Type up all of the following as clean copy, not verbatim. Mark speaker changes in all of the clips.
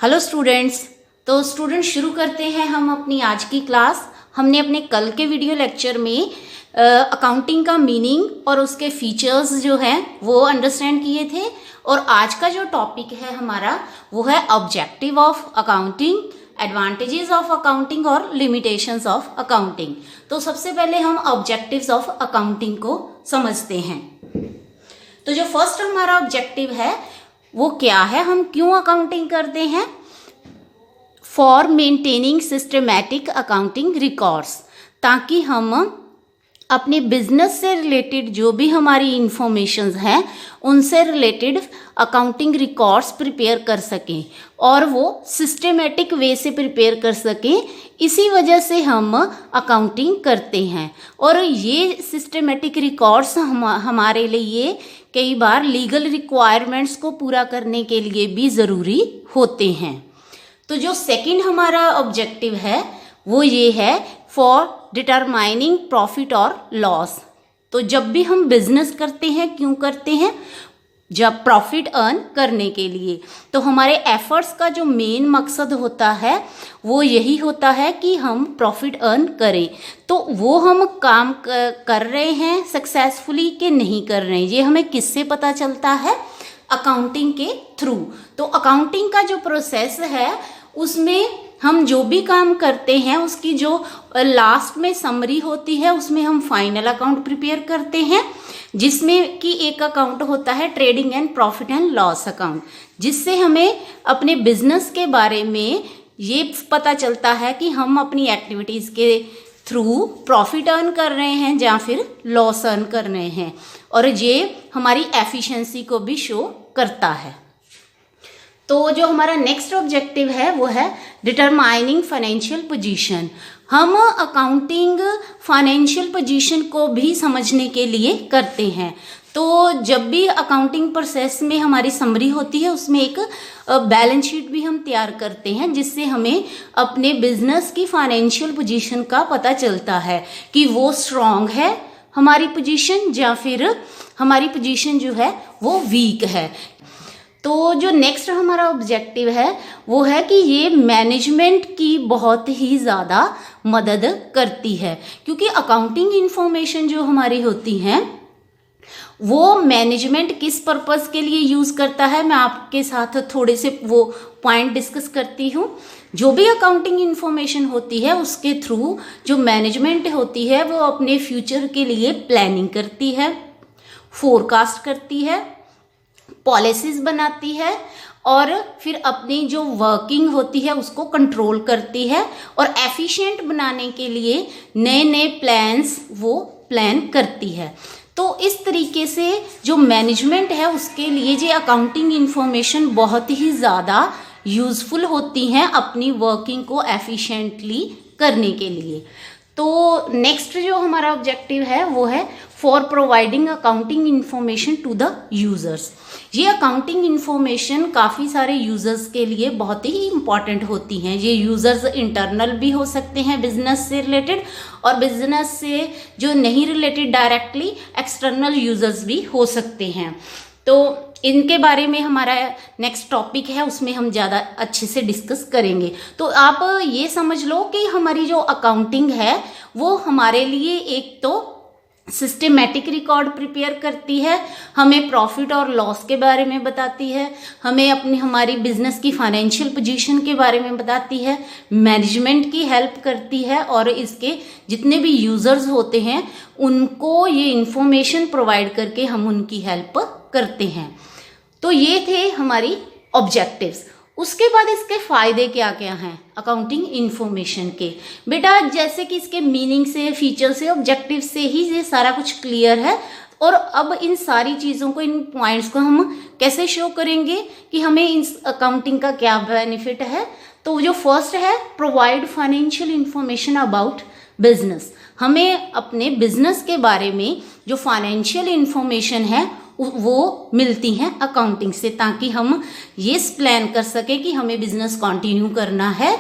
Speaker 1: Hello students. तो student शुरू करते हैं हम अपनी आज की क्लास। हमने अपने कल के वीडियो लेक्चर में अकाउंटिंग का मीनिंग और उसके फीचर्स जो हैं वो अंडरस्टैंड किए थे, और आज का जो टॉपिक है हमारा वो है objective of accounting, advantages of accounting और लिमिटेशंस ऑफ अकाउंटिंग। तो सबसे पहले हम ऑब्जेक्टिव्स ऑफ अकाउंटिंग को समझते हैं। तो जो फर्स्ट हमारा ऑब्जेक्टिव है वो क्या है, हम क्यों अकाउंटिंग करते हैं? For maintaining systematic accounting records, ताकि हम अपने बिजनेस से रिलेटेड जो भी हमारी इंफॉर्मेशंस हैं उनसे रिलेटेड अकाउंटिंग रिकॉर्ड्स प्रिपेयर कर सकें और वो सिस्टमैटिक वे से प्रिपेयर कर सकें। इसी वजह से हम अकाउंटिंग करते हैं, और ये सिस्टमैटिक रिकॉर्ड्स हमारे लिए कई बार लीगल रिक्वायरमेंट्स को पूरा करने के लिए भी ज़रूरी होते हैं। तो जो सेकंड हमारा ऑब्जेक्टिव है वो ये है फॉर डिटरमाइनिंग प्रॉफिट और लॉस। तो जब भी हम बिजनेस करते हैं, क्यों करते हैं? जब प्रॉफिट अर्न करने के लिए। तो हमारे एफर्ट्स का जो मेन मकसद होता है वो यही होता है कि हम प्रॉफिट अर्न करें। तो वो हम काम कर रहे हैं सक्सेसफुली कि नहीं कर रहे हैं, ये हमें किससे पता चलता है? अकाउंटिंग के थ्रू। तो अकाउंटिंग का जो प्रोसेस है उसमें हम जो भी काम करते हैं उसकी जो लास्ट में समरी होती है उसमें हम फाइनल अकाउंट प्रिपेयर करते हैं, जिसमें कि एक अकाउंट होता है trading and profit and loss account, जिससे हमें अपने बिजनेस के बारे में ये पता चलता है कि हम अपनी एक्टिविटीज़ के थ्रू प्रॉफिट अर्न कर रहे हैं या फिर लॉस अर्न कर रहे हैं, और ये हमारी एफिशिएंसी को भी शो करता है। तो जो हमारा नेक्स्ट ऑब्जेक्टिव है वो है डिटरमाइनिंग फाइनेंशियल पोजीशन। हम अकाउंटिंग फाइनेंशियल पोजीशन को भी समझने के लिए करते हैं। तो जब भी अकाउंटिंग प्रोसेस में हमारी समरी होती है उसमें एक बैलेंस शीट भी हम तैयार करते हैं, जिससे हमें अपने बिजनेस की फाइनेंशियल पोजीशन का पता चलता है कि वो स्ट्रॉन्ग है हमारी पोजीशन या फिर हमारी पोजीशन जो है वो वीक है। तो जो नेक्स्ट हमारा ऑब्जेक्टिव है वो है कि ये मैनेजमेंट की बहुत ही ज़्यादा मदद करती है, क्योंकि अकाउंटिंग इंफॉर्मेशन जो हमारी होती हैं वो मैनेजमेंट किस पर्पस के लिए यूज़ करता है, मैं आपके साथ थोड़े से वो पॉइंट डिस्कस करती हूँ। जो भी अकाउंटिंग इंफॉर्मेशन होती है उसके थ्रू जो मैनेजमेंट होती है वो अपने फ्यूचर के लिए प्लानिंग करती है, फोरकास्ट करती है, पॉलिसीज बनाती है, और फिर अपनी जो वर्किंग होती है उसको कंट्रोल करती है, और एफिशिएंट बनाने के लिए नए नए प्लान्स वो प्लान करती है। तो इस तरीके से जो मैनेजमेंट है उसके लिए ये अकाउंटिंग इंफॉर्मेशन बहुत ही ज़्यादा यूज़फुल होती हैं अपनी वर्किंग को एफिशिएंटली करने के लिए। तो नेक्स्ट जो हमारा ऑब्जेक्टिव है वो है for providing accounting information to the users. ये अकाउंटिंग इंफॉर्मेशन काफ़ी सारे यूज़र्स के लिए बहुत ही इम्पॉर्टेंट होती हैं। ये यूज़र्स इंटरनल भी हो सकते हैं बिजनेस से रिलेटेड, और बिजनेस से जो नहीं रिलेटेड डायरेक्टली एक्सटर्नल यूज़र्स भी हो सकते हैं। तो इनके बारे में हमारा नेक्स्ट टॉपिक है, उसमें हम ज़्यादा अच्छे से डिस्कस करेंगे। तो आप ये समझ लो कि हमारी जो अकाउंटिंग है वो हमारे लिए एक तो सिस्टमैटिक रिकॉर्ड प्रिपेयर करती है, हमें प्रॉफिट और लॉस के बारे में बताती है, हमें अपनी हमारी बिजनेस की फाइनेंशियल पोजीशन के बारे में बताती है, मैनेजमेंट की हेल्प करती है, और इसके जितने भी यूज़र्स होते हैं उनको ये इंफॉर्मेशन प्रोवाइड करके हम उनकी हेल्प करते हैं। तो ये थे हमारी ऑब्जेक्टिव्स। उसके बाद इसके फ़ायदे क्या क्या हैं अकाउंटिंग इंफॉर्मेशन के? बेटा जैसे कि इसके मीनिंग से, फीचर से, ऑब्जेक्टिव से ही ये सारा कुछ क्लियर है, और अब इन सारी चीज़ों को, इन पॉइंट्स को हम कैसे शो करेंगे कि हमें इस अकाउंटिंग का क्या बेनिफिट है। तो जो फर्स्ट है provide financial information about business. हमें अपने बिजनेस के बारे में जो फाइनेंशियल इंफॉर्मेशन है वो मिलती हैं अकाउंटिंग से, ताकि हम ये प्लान कर सकें कि हमें बिजनेस कंटिन्यू करना है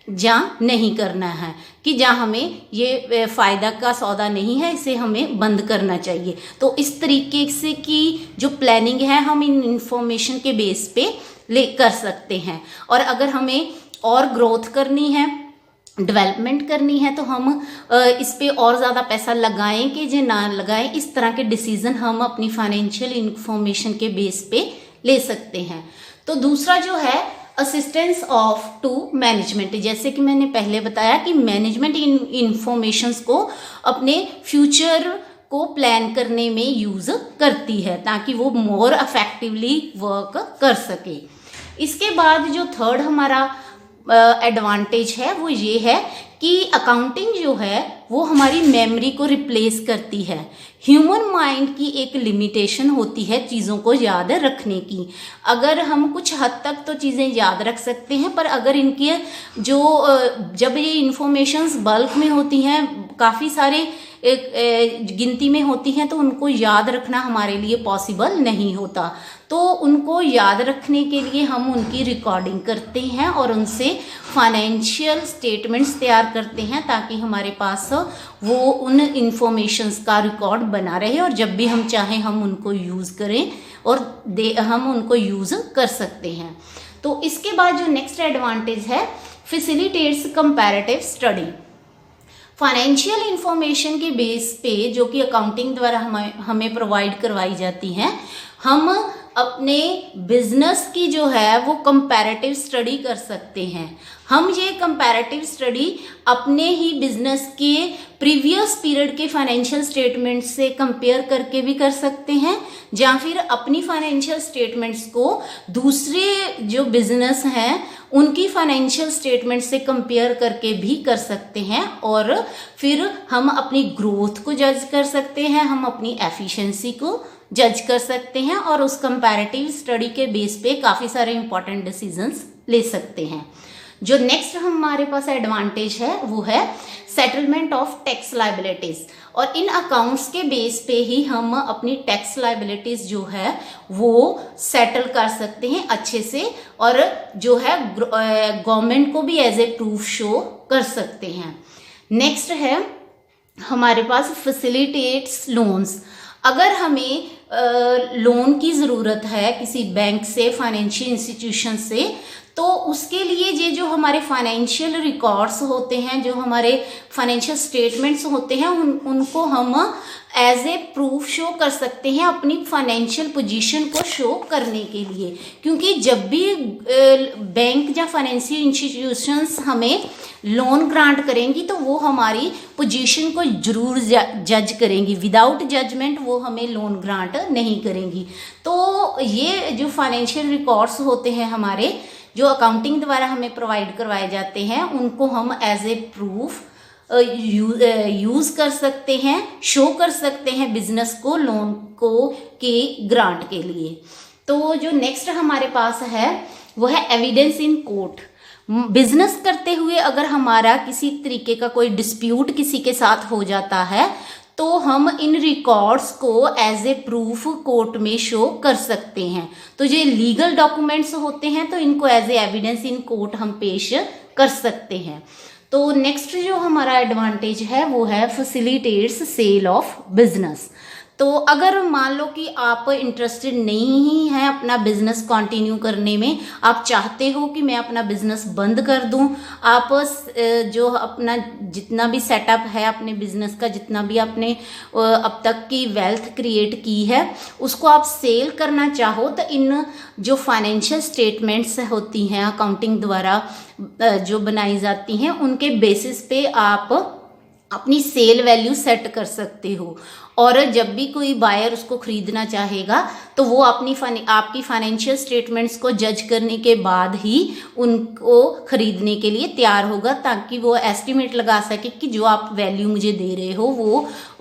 Speaker 1: जहाँ नहीं करना है, कि जहाँ हमें ये फ़ायदा का सौदा नहीं है, इसे हमें बंद करना चाहिए। तो इस तरीके से की जो प्लानिंग है हम इन इंफॉर्मेशन के बेस पे ले कर सकते हैं। और अगर हमें और ग्रोथ करनी है, डेवलपमेंट करनी है, तो हम इस पे और ज़्यादा पैसा लगाएं कि जो ना लगाएं, इस तरह के डिसीजन हम अपनी फाइनेंशियल इंफॉर्मेशन के बेस पे ले सकते हैं। तो दूसरा जो है असिस्टेंस ऑफ टू मैनेजमेंट, जैसे कि मैंने पहले बताया कि मैनेजमेंट इन इंफॉर्मेशंस को अपने फ्यूचर को प्लान करने में यूज़ करती है ताकि वो मोर इफेक्टिवली वर्क कर सके। इसके बाद जो थर्ड हमारा एडवांटेज है वो ये है कि अकाउंटिंग जो है वो हमारी मेमोरी को रिप्लेस करती है। ह्यूमन माइंड की एक लिमिटेशन होती है चीज़ों को याद रखने की। अगर हम कुछ हद तक तो चीज़ें याद रख सकते हैं, पर अगर इनके जो जब ये इंफॉर्मेशंस बल्क में होती हैं, काफ़ी सारे गिनती में होती हैं, तो उनको याद रखना हमारे लिए पॉसिबल नहीं होता। तो उनको याद रखने के लिए हम उनकी रिकॉर्डिंग करते हैं और उनसे फाइनेंशियल स्टेटमेंट्स तैयार करते हैं ताकि हमारे पास वो उन इंफॉर्मेशंस का रिकॉर्ड बना रहे और जब भी हम चाहें हम उनको यूज़ करें और हम उनको यूज़ कर सकते हैं। तो इसके बाद जो नेक्स्ट एडवांटेज है, facilitates comparative study. Financial information के बेस पे जो कि अकाउंटिंग द्वारा हमें प्रोवाइड करवाई जाती हैं, हम अपने बिजनेस की जो है वो कंपैरेटिव स्टडी कर सकते हैं। हम ये कंपैरेटिव स्टडी अपने ही बिजनेस के प्रीवियस पीरियड के फाइनेंशियल स्टेटमेंट से कंपेयर करके भी कर सकते हैं, या फिर अपनी फाइनेंशियल स्टेटमेंट्स को दूसरे जो बिजनेस हैं उनकी फाइनेंशियल स्टेटमेंट से कंपेयर करके भी कर सकते हैं। और फिर हम अपनी ग्रोथ को जज कर सकते हैं, हम अपनी एफिशिएंसी को जज कर सकते हैं और उस कंपैरेटिव स्टडी के बेस पे काफ़ी सारे इंपॉर्टेंट डिसीजंस ले सकते हैं। जो नेक्स्ट हमारे पास एडवांटेज है वो है सेटलमेंट ऑफ टैक्स लायबिलिटीज। और इन अकाउंट्स के बेस पे ही हम अपनी टैक्स लायबिलिटीज जो है वो सेटल कर सकते हैं अच्छे से, और जो है गवर्नमेंट को भी एज ए प्रूफ शो कर सकते हैं। नेक्स्ट है हमारे पास फैसिलिटेट्स लोन्स। अगर हमें लोन की ज़रूरत है किसी बैंक से, फाइनेंशियल इंस्टीट्यूशन से, तो उसके लिए ये जो हमारे फाइनेंशियल रिकॉर्ड्स होते हैं, जो हमारे फाइनेंशियल स्टेटमेंट्स होते हैं, उनको हम एज ए प्रूफ शो कर सकते हैं अपनी फाइनेंशियल पोजीशन को शो करने के लिए। क्योंकि जब भी बैंक या फाइनेंशियल इंस्टीट्यूशंस हमें लोन ग्रांट करेंगी तो वो हमारी पोजीशन को जरूर जज करेंगी, विदाउट जजमेंट वो हमें लोन ग्रांट नहीं करेंगी। तो ये जो फाइनेंशियल रिकॉर्ड्स होते हैं हमारे, जो अकाउंटिंग द्वारा हमें प्रोवाइड करवाए जाते हैं, उनको हम एज ए प्रूफ यूज़ कर सकते हैं, शो कर सकते हैं बिजनेस को लोन को के ग्रांट के लिए। तो जो नेक्स्ट हमारे पास है वो है एविडेंस इन कोर्ट। बिजनेस करते हुए अगर हमारा किसी तरीके का कोई डिस्प्यूट किसी के साथ हो जाता है तो हम इन रिकॉर्ड्स को एज ए प्रूफ कोर्ट में शो कर सकते हैं। तो ये लीगल डॉक्यूमेंट्स होते हैं तो इनको as a evidence in court हम पेश कर सकते हैं। तो नेक्स्ट जो हमारा एडवांटेज है वो है फैसिलिटेट्स सेल ऑफ बिजनेस। तो अगर मान लो कि आप इंटरेस्टेड नहीं ही हैं अपना बिजनेस कंटिन्यू करने में, आप चाहते हो कि मैं अपना बिजनेस बंद कर दूं, आप जो अपना जितना भी सेटअप है अपने बिजनेस का, जितना भी आपने अब तक की वेल्थ क्रिएट की है उसको आप सेल करना चाहो, तो इन जो फाइनेंशियल स्टेटमेंट्स होती हैं अकाउंटिंग द्वारा जो बनाई जाती हैं उनके बेसिस पे आप अपनी सेल वैल्यू सेट कर सकते हो। और जब भी कोई बायर उसको खरीदना चाहेगा तो वो आपकी फाइनेंशियल स्टेटमेंट्स को जज करने के बाद ही उनको खरीदने के लिए तैयार होगा, ताकि वो एस्टिमेट लगा सके कि जो आप वैल्यू मुझे दे रहे हो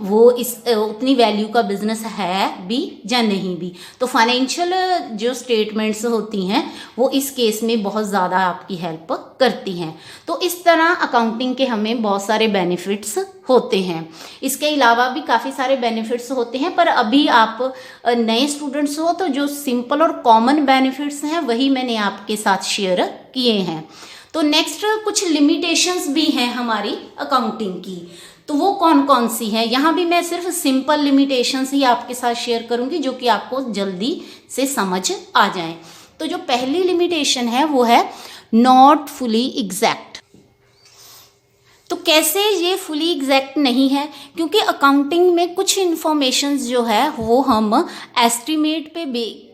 Speaker 1: वो इस उतनी वैल्यू का बिजनेस है भी या नहीं भी। तो फाइनेंशियल जो स्टेटमेंट्स होती हैं वो इस केस में बहुत ज़्यादा आपकी हेल्प करती हैं। तो इस तरह अकाउंटिंग के हमें बहुत सारे बेनिफिट्स होते हैं। इसके अलावा भी काफ़ी सारे बेनिफिट्स होते हैं, पर अभी आप नए स्टूडेंट्स हो तो जो सिंपल और कॉमन बेनिफिट्स हैं वही मैंने आपके साथ शेयर किए हैं। तो तो नेक्स्ट कुछ लिमिटेशंस भी हैं हमारी अकाउंटिंग की, तो वो कौन कौन सी हैं, यहाँ भी मैं सिर्फ सिंपल लिमिटेशंस ही आपके साथ शेयर करूँगी जो कि आपको जल्दी से समझ आ जाए। तो जो पहली लिमिटेशन है वो है नॉट फुली एग्जैक्ट। तो कैसे ये फुली एग्जैक्ट नहीं है, क्योंकि अकाउंटिंग में कुछ इन्फॉर्मेशंस जो है वो हम एस्टिमेट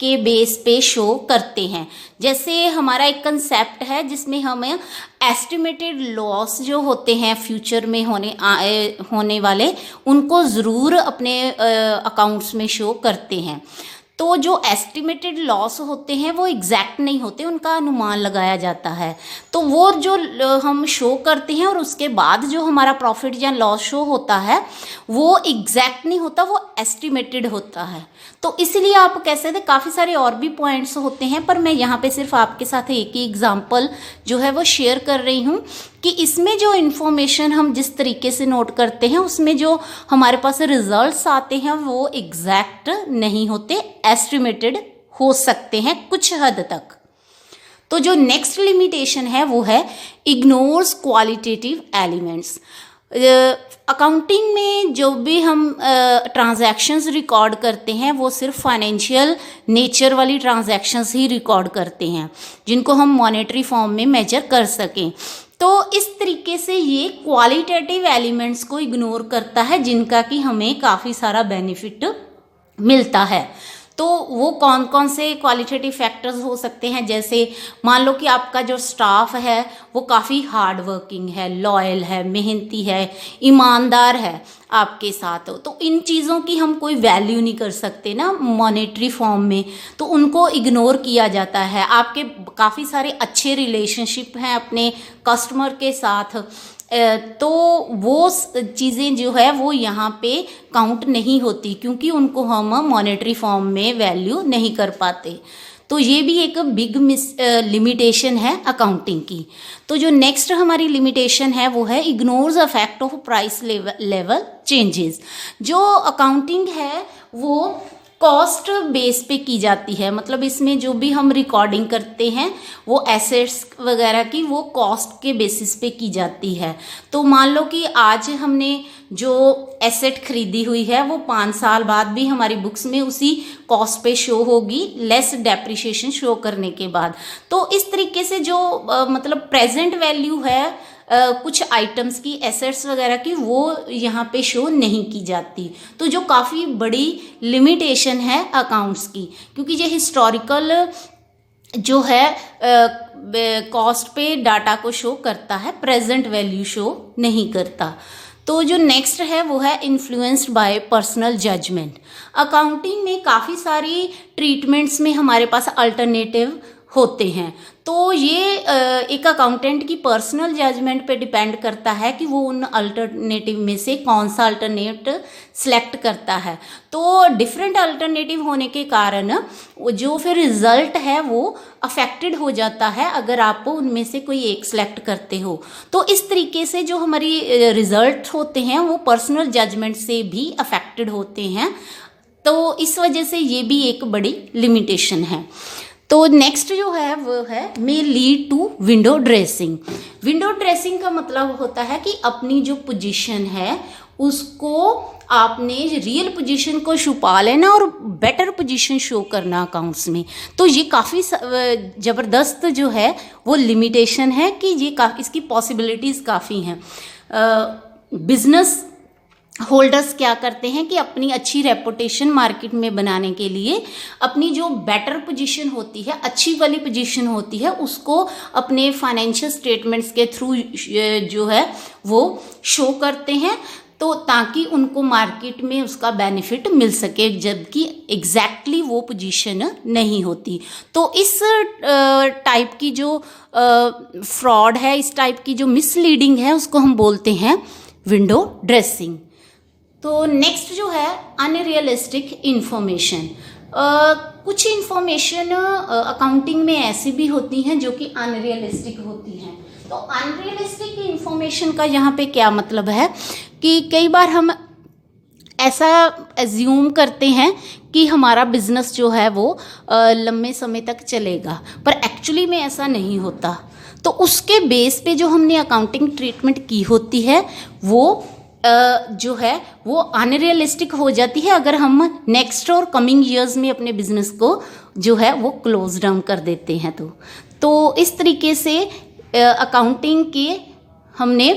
Speaker 1: के बेस पे शो करते हैं। जैसे हमारा एक कंसेप्ट है जिसमें हमें एस्टिमेटेड लॉस जो होते हैं फ्यूचर में होने वाले, उनको ज़रूर अपने अकाउंट्स में शो करते हैं। तो जो एस्टिमेटेड लॉस होते हैं वो एग्जैक्ट नहीं होते, उनका अनुमान लगाया जाता है। तो वो जो हम शो करते हैं और उसके बाद जो हमारा प्रॉफिट या लॉस शो होता है वो एग्जैक्ट नहीं होता, वो एस्टिमेटेड होता है। तो इसलिए आप कह सकते हैं काफ़ी सारे और भी पॉइंट्स होते हैं, पर मैं यहाँ पे सिर्फ आपके साथ एक ही एग्जांपल जो है वो शेयर कर रही हूँ कि इसमें जो इन्फॉर्मेशन हम जिस तरीके से नोट करते हैं उसमें जो हमारे पास रिजल्ट्स आते हैं वो एग्जैक्ट नहीं होते, एस्टिमेटेड हो सकते हैं कुछ हद तक। तो जो नेक्स्ट लिमिटेशन है वो है इग्नोर्स क्वालिटेटिव एलिमेंट्स। अकाउंटिंग में जो भी हम ट्रांजैक्शंस रिकॉर्ड करते हैं वो सिर्फ फाइनेंशियल नेचर वाली ट्रांजैक्शंस ही रिकॉर्ड करते हैं जिनको हम मॉनेटरी फॉर्म में मेजर कर सकें। तो इस तरीके से ये क्वालिटेटिव एलिमेंट्स को इग्नोर करता है जिनका कि हमें काफ़ी सारा बेनिफिट मिलता है। तो वो कौन कौन से क्वालिटेटिव फैक्टर्स हो सकते हैं, जैसे मान लो कि आपका जो स्टाफ है वो काफ़ी हार्ड वर्किंग है, लॉयल है, मेहनती है, ईमानदार है आपके साथ, तो इन चीज़ों की हम कोई वैल्यू नहीं कर सकते ना मॉनेटरी फॉर्म में, तो उनको इग्नोर किया जाता है। आपके काफ़ी सारे अच्छे रिलेशनशिप हैं अपने कस्टमर के साथ, तो वो चीज़ें जो है वो यहाँ पे काउंट नहीं होती क्योंकि उनको हम मॉनेटरी फॉर्म में वैल्यू नहीं कर पाते। तो ये भी एक बिग लिमिटेशन है अकाउंटिंग की। तो जो नेक्स्ट हमारी लिमिटेशन है वो है ignores effect of price level changes. जो अकाउंटिंग है वो कॉस्ट बेस पे की जाती है, मतलब इसमें जो भी हम रिकॉर्डिंग करते हैं वो एसेट्स वगैरह की वो कॉस्ट के बेसिस पे की जाती है। तो मान लो कि आज हमने जो एसेट खरीदी हुई है वो 5 साल बाद भी हमारी बुक्स में उसी कॉस्ट पे शो होगी, लेस डेप्रिसिएशन शो करने के बाद। तो इस तरीके से जो मतलब प्रेजेंट वैल्यू है कुछ आइटम्स की, एसेट्स वगैरह की, वो यहाँ पे शो नहीं की जाती। तो जो काफ़ी बड़ी लिमिटेशन है अकाउंट्स की, क्योंकि ये हिस्टोरिकल जो है कॉस्ट पे डाटा को शो करता है, प्रेजेंट वैल्यू शो नहीं करता। तो जो नेक्स्ट है वो है influenced by personal judgement. Accounting में काफ़ी सारी ट्रीटमेंट्स में हमारे पास अल्टरनेटिव होते हैं, तो ये एक अकाउंटेंट की पर्सनल जजमेंट पे डिपेंड करता है कि वो उन अल्टरनेटिव में से कौन सा अल्टरनेट सेलेक्ट करता है। तो डिफरेंट अल्टरनेटिव होने के कारण जो फिर रिजल्ट है वो अफेक्टेड हो जाता है अगर आप उनमें से कोई एक सेलेक्ट करते हो। तो इस तरीके से जो हमारी रिजल्ट होते हैं वो पर्सनल जजमेंट से भी अफेक्टेड होते हैं। तो इस वजह से ये भी एक बड़ी लिमिटेशन है। तो नेक्स्ट जो है वो है may lead to window dressing. Window dressing का मतलब होता है कि अपनी जो पोजीशन है उसको आपने रियल पोजीशन को छुपा लेना और बेटर पोजीशन शो करना अकाउंट्स में। तो ये काफ़ी ज़बरदस्त जो है वो लिमिटेशन है कि ये इसकी पॉसिबिलिटीज़ काफ़ी हैं। बिजनेस होल्डर्स क्या करते हैं कि अपनी अच्छी रेपुटेशन मार्केट में बनाने के लिए अपनी जो बेटर पोजीशन होती है, अच्छी वाली पोजीशन होती है, उसको अपने फाइनेंशियल स्टेटमेंट्स के थ्रू जो है वो शो करते हैं, तो ताकि उनको मार्केट में उसका बेनिफिट मिल सके, जबकि एग्जैक्टली वो पोजीशन नहीं होती। तो इस टाइप की जो फ्रॉड है, इस टाइप की जो मिसलीडिंग है, उसको हम बोलते हैं विंडो ड्रेसिंग। तो नेक्स्ट जो है अनरियलिस्टिक इन्फॉर्मेशन। कुछ इन्फॉर्मेशन अकाउंटिंग में ऐसी भी होती हैं जो कि अनरियलिस्टिक होती हैं। तो अनरियलिस्टिक इन्फॉर्मेशन का यहाँ पे क्या मतलब है कि कई बार हम ऐसा एज्यूम करते हैं कि हमारा बिजनेस जो है वो लंबे समय तक चलेगा, पर एक्चुअली में ऐसा नहीं होता। तो उसके बेस पे जो हमने अकाउंटिंग ट्रीटमेंट की होती है वो जो है वो अनरियलिस्टिक हो जाती है अगर हम नेक्स्ट और कमिंग ईयर्स में अपने बिजनेस को जो है वो क्लोज डाउन कर देते हैं। तो इस तरीके से अकाउंटिंग के हमने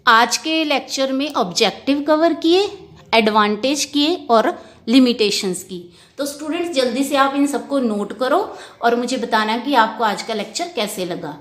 Speaker 1: आज के लेक्चर में ऑब्जेक्टिव कवर किए, एडवांटेज किए और लिमिटेशंस की। तो स्टूडेंट्स जल्दी से आप इन सबको नोट करो और मुझे बताना कि आपको आज का लेक्चर कैसे लगा।